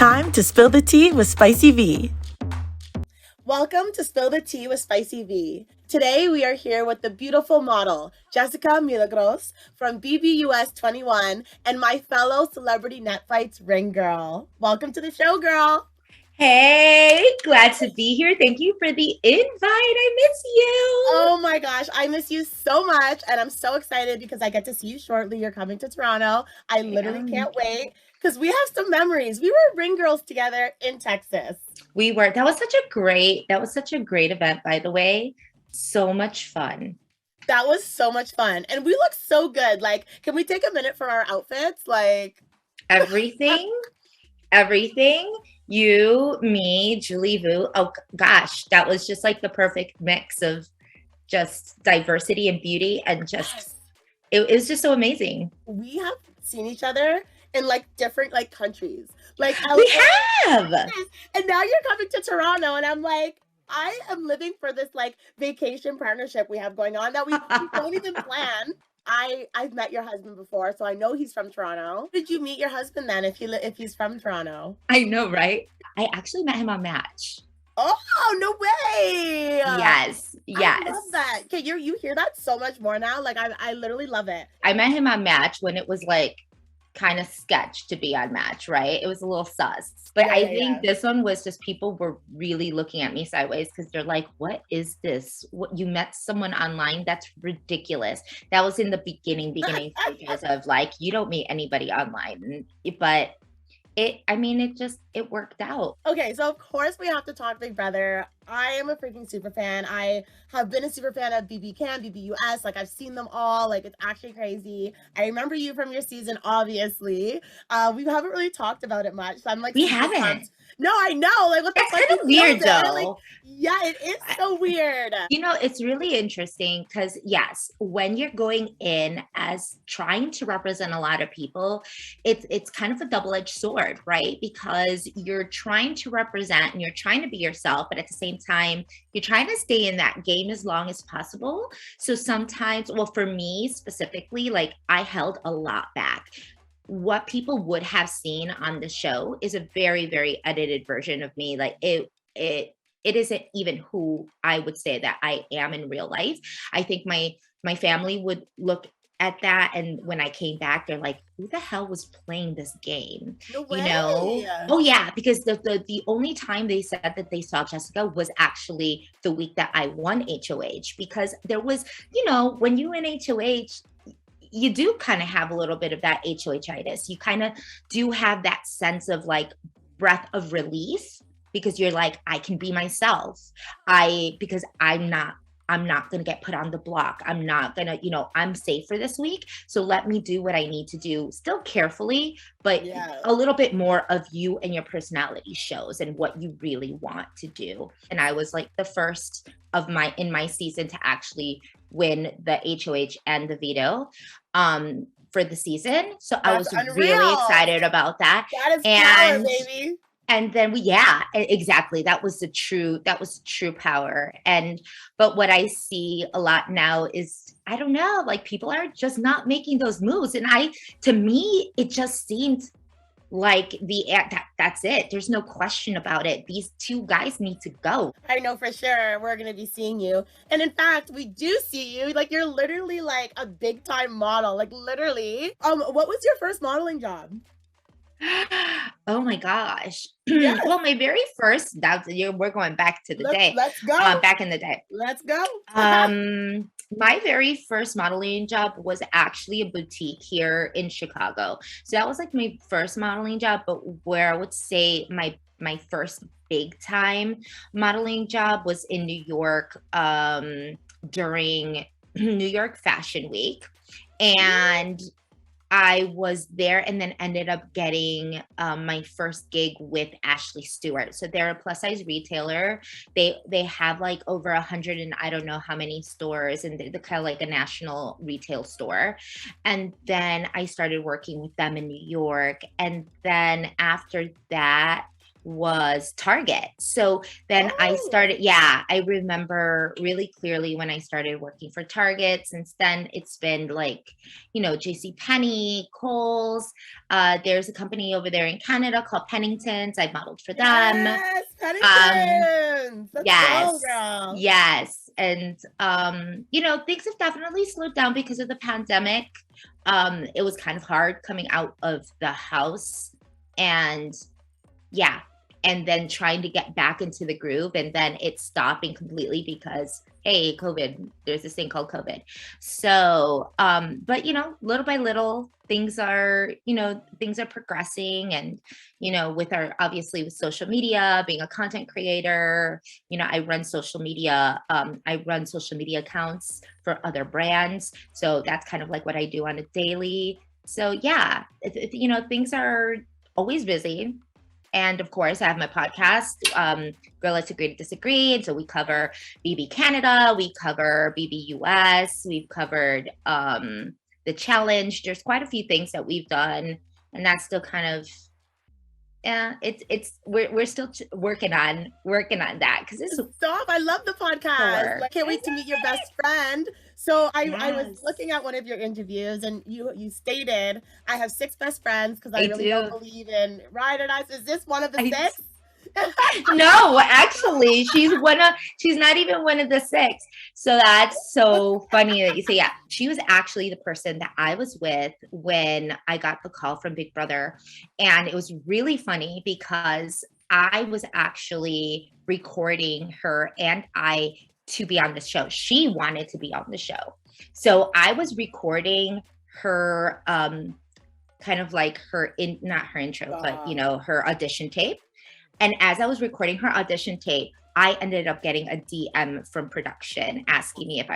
time to spill the tea with Spicy V. Welcome to Spill the Tea with Spicy V. Today we are here with the beautiful model, Jessica Milagros from BBUS 21 and my fellow Celebrity Net Fights ring girl. Welcome to the show, girl. Hey, glad to be here. Thank you for the invite. I miss you. Oh my gosh, I miss you so much, and I'm so excited because I get to see you shortly. You're coming to Toronto. I literally can't wait because we have some memories. We were ring girls together in Texas. We were. That was such a great event, by the way. So much fun. That was so much fun. And we look so good. Like, can we take a minute for our outfits? Like everything. You, me, Julie Vu. Oh gosh, that was just like the perfect mix of just diversity and beauty and just it was just so amazing. We have seen each other in like different like countries. Like we have. And now you're coming to Toronto and I'm like, I am living for this like vacation partnership we have going on that we don't even plan. I've met your husband before, so I know he's from Toronto. Did you meet your husband then if he's from Toronto? I know, right? I actually met him on Match. Oh, no way. Yes. I love that. Okay, you hear that so much more now. Like I literally love it. I met him on Match when it was like kind of sketch to be on Match, right? It was a little sus. But I think this one was just people were really looking at me sideways because they're like, what is this? What, you met someone online? That's ridiculous. That was in the beginning stages of like, you don't meet anybody online. But it worked out. Okay, so of course we have to talk Big Brother. I am a freaking super fan. I have been a super fan of BB Can, BBUS. Like I've seen them all. Like it's actually crazy. I remember you from your season, obviously. We haven't really talked about it much. So I'm like, we haven't. Pumped. No, I know. Like what the fuck? That's kind of weird though. Like, yeah, it is so weird. You know, it's really interesting because yes, when you're going in as trying to represent a lot of people, it's kind of a double-edged sword, right? Because you're trying to represent and you're trying to be yourself, but at the same time, you're trying to stay in that game as long as possible. So sometimes, well, for me specifically, like I held a lot back. What people would have seen on the show is a very, very edited version of me. Like it isn't even who I would say that I am in real life. I think my family would look at that, and when I came back, they're like, "Who the hell was playing this game?" No way. You know? Oh yeah, because the only time they said that they saw Jessica was actually the week that I won HOH, because there was, you know, when you win HOH. You do kind of have a little bit of that HOH-itis. You kind of do have that sense of like breath of release because you're like, I can be myself. Because I'm not going to get put on the block. I'm not going to, you know, I'm safe for this week. So let me do what I need to do, still carefully, but a little bit more of you and your personality shows and what you really want to do. And I was like the first in my season to actually win the HOH and the veto for the season. So I was really excited about that. That is power, baby. And then exactly. That was true power. But what I see a lot now is, I don't know, like people are just not making those moves. And to me, it just seemed like that's it. There's no question about it. These two guys need to go. I know for sure we're going to be seeing you. And in fact, we do see you. Like you're literally like a big time model, like literally. What was your first modeling job? Oh my gosh. Yes. Well, my very first, we're going back to the day. Let's go. Back in the day. Let's go. My very first modeling job was actually a boutique here in Chicago. So that was like my first modeling job, but where I would say my first big time modeling job was in New York during New York Fashion Week. And I was there and then ended up getting my first gig with Ashley Stewart. So they're a plus size retailer. They have like over 100 and I don't know how many stores, and they're kind of like a national retail store. And then I started working with them in New York. And then after that, was Target. So then I started, I remember really clearly when I started working for Target. Since then, it's been like, JC Penney, Kohl's. There's a company over there in Canada called Pennington's. I modeled for them. Yes, Pennington's. Let's go, girl. Yes. And, things have definitely slowed down because of the pandemic. It was kind of hard coming out of the house and then trying to get back into the groove, and then it stopping completely because, hey, COVID, there's this thing called COVID. So, but little by little, things are progressing. And, obviously with social media, being a content creator, I run social media accounts for other brands. So that's kind of like what I do on a daily. So things are always busy. And of course, I have my podcast, Girl Let's Agree to Disagree. And so we cover BB Canada, we cover BB US, we've covered the challenge. There's quite a few things that we've done, and that's still kind of, we're still working on that because it's stop. I love the podcast. I can't wait to meet your best friend. So I was looking at one of your interviews, and you stated, I have 6 best friends because I really don't believe in ride or die. Is this one of the 6? No, actually, she's not even one of the 6. So that's so funny that you say, she was actually the person that I was with when I got the call from Big Brother. And it was really funny because I was actually recording her and I to be on the show. She wanted to be on the show. So I was recording her, kind of like not her intro, but her audition tape. And as I was recording her audition tape, I ended up getting a DM from production asking me if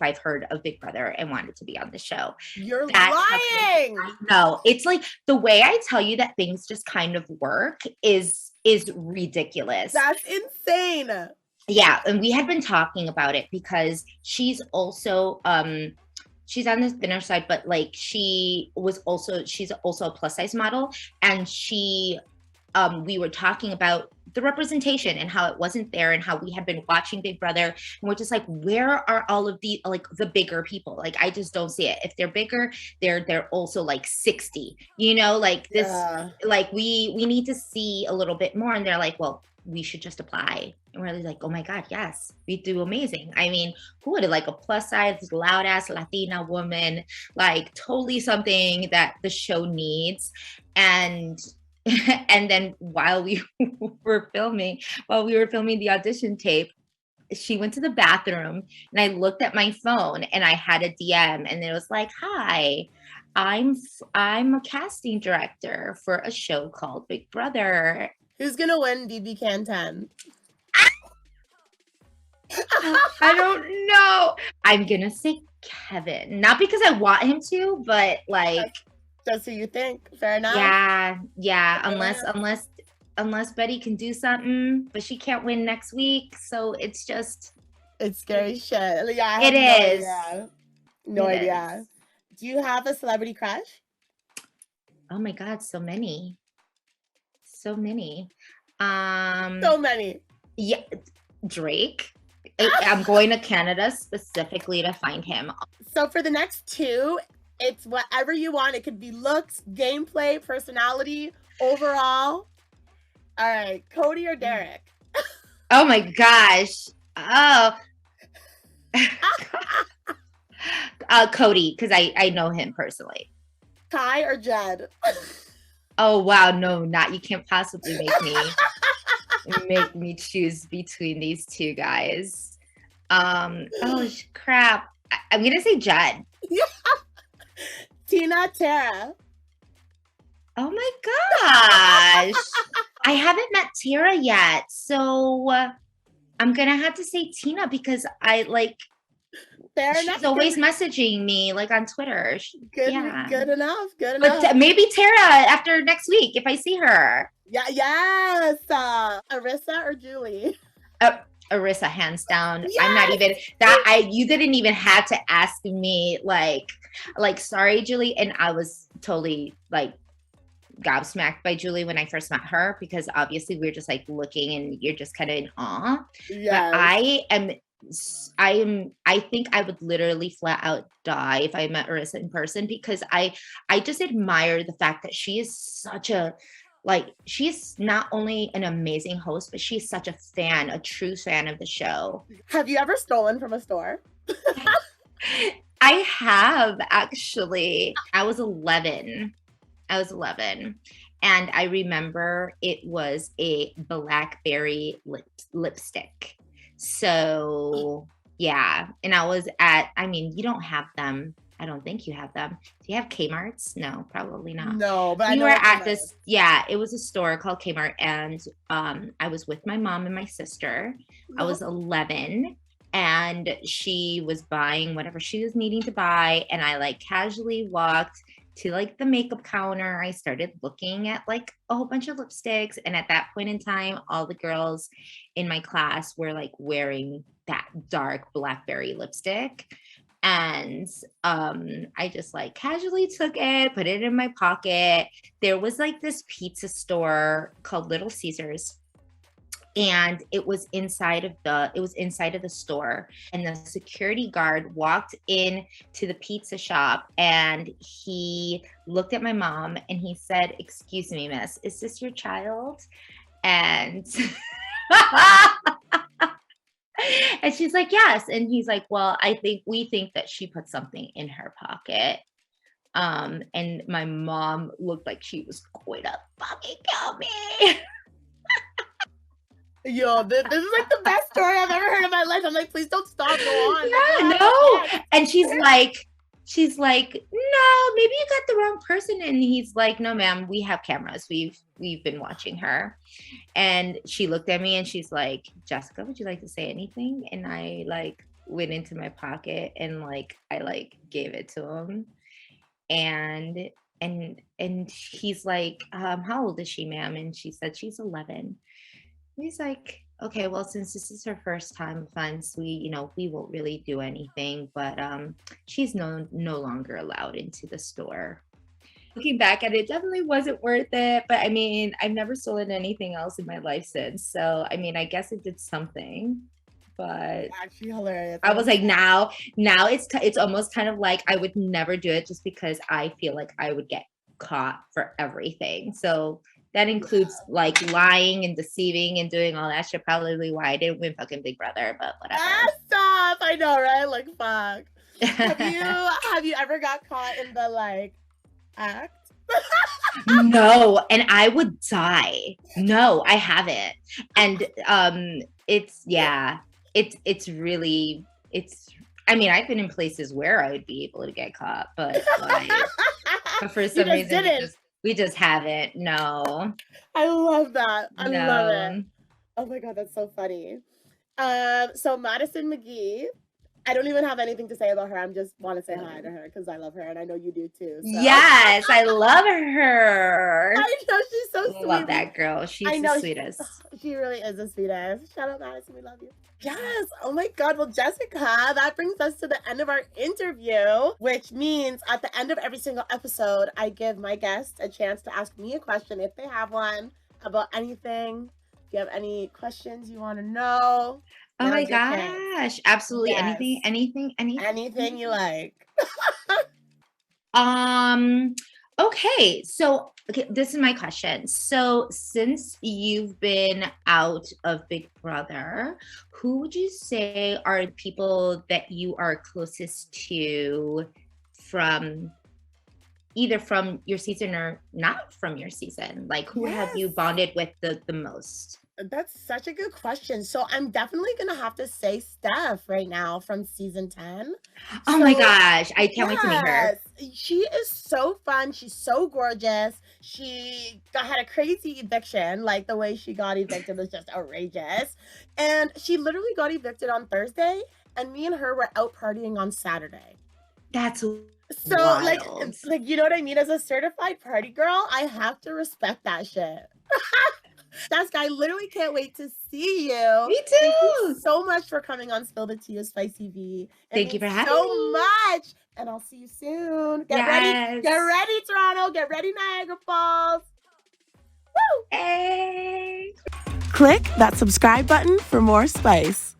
I've heard of Big Brother and wanted to be on the show. You're lying. No, it's like the way I tell you that things just kind of work is ridiculous. That's insane. Yeah. And we had been talking about it because she's also, she's on the thinner side, but like she's also a plus size model. And we were talking about the representation and how it wasn't there, and how we had been watching Big Brother, and we're just like, where are all of the bigger people? Like, I just don't see it. If they're bigger, they're also like 60, like this, like we need to see a little bit more. And they're like, well, we should just apply. And we're like, oh my God, yes, we do amazing. I mean, who would like a plus size, loud ass Latina woman, like totally something that the show needs. And then while we were filming the audition tape, she went to the bathroom and I looked at my phone and I had a DM, and it was like, hi, I'm a casting director for a show called Big Brother. Who's gonna win BB Can 10? I don't know. I'm gonna say Kevin, not because I want him to, but like that's who you think. Fair enough. Yeah. Unless Betty can do something, but she can't win next week. So it's scary shit. Yeah, it is. No idea. Do you have a celebrity crush? Oh my God, so many. So many. Yeah, Drake. I'm going to Canada specifically to find him. So for the next 2, it's whatever you want. It could be looks, gameplay, personality, overall. All right, Cody or Derek? Oh my gosh. Oh. Cody, because I know him personally. Kai or Jed? Oh wow, no, you can't possibly make me choose between these 2 guys. Oh crap. I'm gonna say Jed. Yeah. Tina, Tara. Oh my gosh. I haven't met Tara yet, so I'm gonna have to say Tina because she's always messaging me like on Twitter. Good enough. But maybe Tara after next week if I see her. Yeah, yes. Arissa or Julie? Arissa, hands down. Yes! I'm not even that. You didn't even have to ask me like sorry, Julie, and I was totally like gobsmacked by Julie when I first met her, because obviously we were just like looking and you're just kind of in awe. But Yes. I think I would literally flat out die if I met Arissa in person, because I just admire the fact that she is such a, like, she's not only an amazing host, but she's such a fan, a true fan of the show. Have you ever stolen from a store? I have, actually. I was 11. And I remember it was a blackberry lipstick. So yeah. And I was at, I mean, you don't have them. I don't think you have them. Do you have Kmart's? No, probably not. No, but We were at this, yeah, it was a store called Kmart. And I was with my mom and my sister. I was 11. And she was buying whatever she was needing to buy. And I like casually walked to like the makeup counter. I started looking at like a whole bunch of lipsticks. And at that point in time, all the girls in my class were like wearing that dark blackberry lipstick. And I just like casually took it, put it in my pocket. There was like this pizza store called Little Caesars. And it was inside of the store, and the security guard walked in to the pizza shop, and he looked at my mom and he said, "Excuse me, miss, is this your child?" And and she's like, "Yes." And he's like, "Well, we think that she put something in her pocket." And my mom looked like she was going to fucking kill me. Yo, this is like the best story I've ever heard in my life. I'm like, please don't stop, go on. Yeah, no. And she's like, "No, maybe you got the wrong person." And he's like, "No, ma'am, we have cameras. We've been watching her." And she looked at me and she's like, "Jessica, would you like to say anything?" And I like went into my pocket and like I like gave it to him. And he's like, "How old is she, ma'am?" And she said she's 11. He's like, "Okay, well, since this is her first time offense, we won't really do anything, but she's no longer allowed into the store." Looking back at it, definitely wasn't worth it. But I mean, I've never stolen anything else in my life since. So I mean, I guess it did something. But actually hilarious. I was like, now it's almost kind of like I would never do it, just because I feel like I would get caught for everything. So that includes like lying and deceiving and doing all that shit. Probably why I didn't win fucking Big Brother, but whatever. Stop! I know, right? Like, fuck. Have you ever got caught in the like act? No, and I would die. No, I haven't. And it's really. I mean, I've been in places where I would be able to get caught, but like, but for some reason, we just haven't. No. I love that. I love it. Oh my God, that's so funny. So Madison McGee, I don't even have anything to say about her. I just want to say hi to her because I love her and I know you do too. So. Yes, I love her. I know, she's so sweet. Love that girl. She's the sweetest. She really is the sweetest. Shout out Madison, we love you. Yes. Oh my God. Well, Jessica, that brings us to the end of our interview, which means at the end of every single episode, I give my guests a chance to ask me a question if they have one about anything. If you have any questions you want to know. Oh my gosh. Absolutely. Yes. Anything you like. Okay. So, this is my question. So since you've been out of Big Brother, who would you say are the people that you are closest to from either from your season or not from your season? Like, who have you bonded with the most? That's such a good question. So I'm definitely going to have to say Steph right now from season 10. Oh my gosh. I can't wait to meet her. She is so fun. She's so gorgeous. She had a crazy eviction. Like the way she got evicted was just outrageous. And she literally got evicted on Thursday. And me and her were out partying on Saturday. That's so wild. like, you know what I mean? As a certified party girl, I have to respect that shit. Jessica, I literally can't wait to see you. Me too. Thank you so much for coming on Spill the Tea with Spicy V. Thank you for having me. So much. and I'll see you soon. Yes. Get ready, Toronto. Get ready, Niagara Falls. Woo! Hey. Click that subscribe button for more spice.